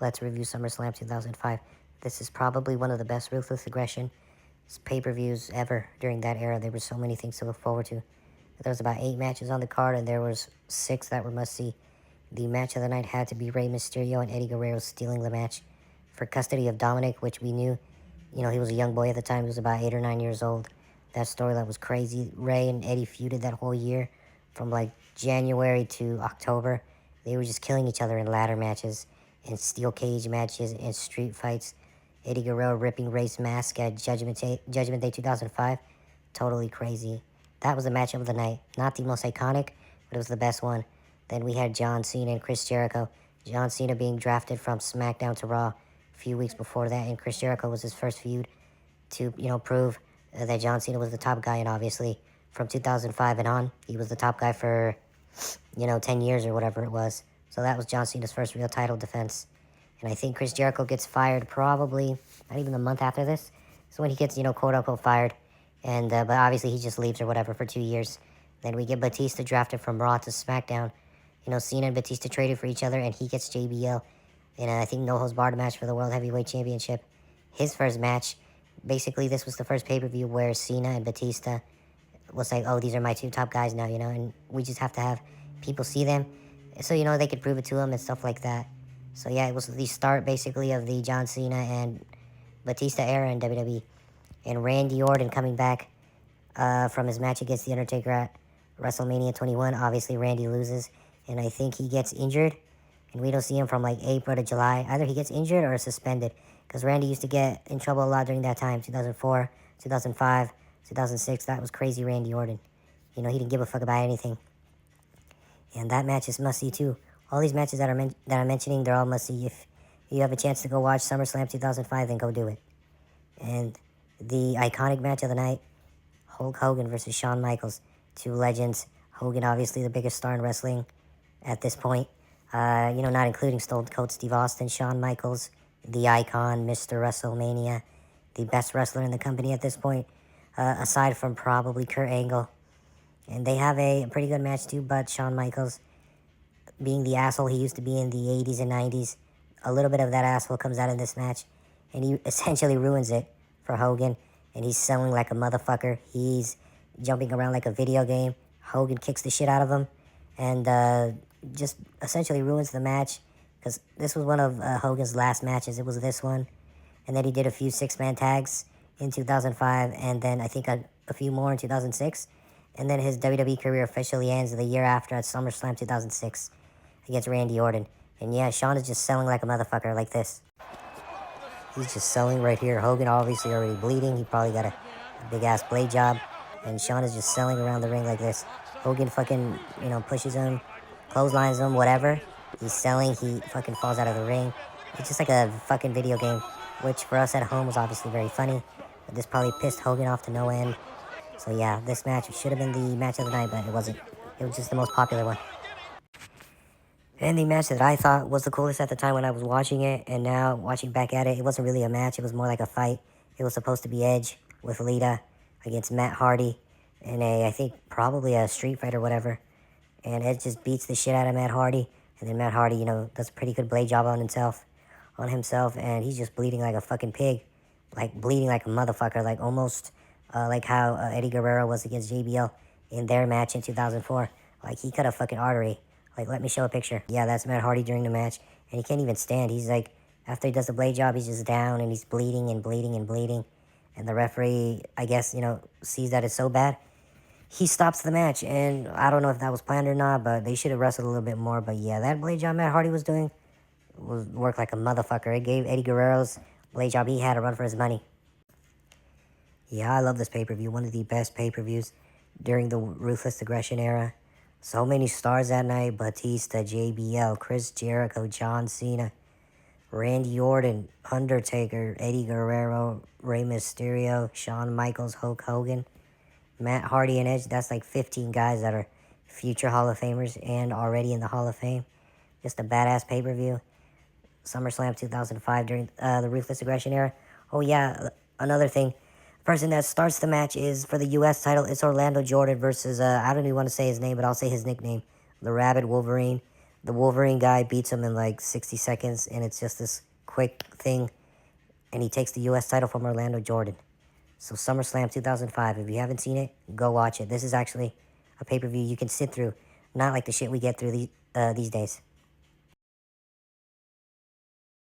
Let's review SummerSlam 2005. This is probably one of the best Ruthless Aggression pay-per-views ever during that era. There were so many things to look forward to. There was about 8 matches on the card, and there was 6 that were must-see. The match of the night had to be Rey Mysterio and Eddie Guerrero stealing the match for custody of Dominic, which we knew. You know, he was a young boy at the time. He was about 8 or 9 years old. That storyline was crazy. Rey and Eddie feuded that whole year from like January to October. They were just killing each other in ladder matches, in steel cage matches, in street fights. Eddie Guerrero ripping Rey's mask at Judgment Day 2005. Totally crazy. That was the match of the night. Not the most iconic, but it was the best one. Then we had John Cena and Chris Jericho. John Cena being drafted from SmackDown to Raw a few weeks before that, and Chris Jericho was his first feud to, prove that John Cena was the top guy, and obviously from 2005 and on, he was the top guy for, 10 years or whatever it was. So that was John Cena's first real title defense. And I think Chris Jericho gets fired probably not even a month after this. So when he gets, quote unquote fired. And, but obviously he just leaves or whatever for 2 years. Then we get Batista drafted from Raw to SmackDown. Cena and Batista traded for each other, and he gets JBL in I think no holds barred match for the World Heavyweight Championship. His first match, basically this was the first pay-per-view where Cena and Batista was like, oh, these are my 2 top guys now, and we just have to have people see them so, they could prove it to them and stuff like that. So yeah, it was the start basically of the John Cena and Batista era in WWE. And Randy Orton coming back from his match against The Undertaker at WrestleMania 21. Obviously, Randy loses, and I think he gets injured, and we don't see him from like April to July. Either he gets injured or suspended, because Randy used to get in trouble a lot during that time, 2004, 2005, 2006. That was crazy Randy Orton. He didn't give a fuck about anything. And that match is must-see too. All these matches that I'm mentioning, they're all must-see. If you have a chance to go watch SummerSlam 2005, then go do it. And the iconic match of the night, Hulk Hogan versus Shawn Michaels. 2 legends. Hogan, obviously the biggest star in wrestling at this point. Not including Stone Cold Steve Austin. Shawn Michaels, the icon, Mr. WrestleMania, the best wrestler in the company at this point, aside from probably Kurt Angle. And they have a pretty good match too, but Shawn Michaels, being the asshole he used to be in the 80s and 90s, a little bit of that asshole comes out in this match, and he essentially ruins it for Hogan, and he's selling like a motherfucker. He's jumping around like a video game. Hogan kicks the shit out of him, and just essentially ruins the match, because this was one of Hogan's last matches. It was this one, and then he did a few 6-man tags in 2005, and then I think a few more in 2006, and then his WWE career officially ends the year after at SummerSlam 2006 against Randy Orton. And yeah, Shawn is just selling like a motherfucker like this. He's just selling right here. Hogan obviously already bleeding. He probably got a big-ass blade job. And Shawn is just selling around the ring like this. Hogan fucking, pushes him, clotheslines him, whatever. He's selling. He fucking falls out of the ring. It's just like a fucking video game, which for us at home was obviously very funny. But this probably pissed Hogan off to no end. So yeah, this match should have been the match of the night, but it wasn't. It was just the most popular one. And the match that I thought was the coolest at the time when I was watching it, and now watching back at it, it wasn't really a match. It was more like a fight. It was supposed to be Edge with Lita against Matt Hardy in I think probably a street fight or whatever. And Edge just beats the shit out of Matt Hardy, and then Matt Hardy, does a pretty good blade job on himself, and he's just bleeding like a fucking pig, like bleeding like a motherfucker, like almost like how Eddie Guerrero was against JBL in their match in 2004. Like he cut a fucking artery. Like, let me show a picture. Yeah, that's Matt Hardy during the match, and he can't even stand. He's like, after he does the blade job, he's just down, and he's bleeding and bleeding and bleeding. And the referee, I guess, sees that it's so bad, he stops the match. And I don't know if that was planned or not, but they should have wrestled a little bit more. But yeah, that blade job Matt Hardy was doing worked like a motherfucker. It gave Eddie Guerrero's blade job he had a run for his money. Yeah, I love this pay-per-view. One of the best pay-per-views during the Ruthless Aggression era. So many stars that night. Batista, JBL, Chris Jericho, John Cena, Randy Orton, Undertaker, Eddie Guerrero, Rey Mysterio, Shawn Michaels, Hulk Hogan, Matt Hardy, and Edge. That's like 15 guys that are future Hall of Famers and already in the Hall of Fame. Just a badass pay-per-view. SummerSlam 2005 during the Ruthless Aggression era. Oh yeah, another thing. Person that starts the match is, for the U.S. title, it's Orlando Jordan versus, I don't even want to say his name, but I'll say his nickname, the Rabid Wolverine. The Wolverine guy beats him in like 60 seconds, and it's just this quick thing, and he takes the U.S. title from Orlando Jordan. So SummerSlam 2005, if you haven't seen it, go watch it. This is actually a pay-per-view you can sit through, not like the shit we get through these days.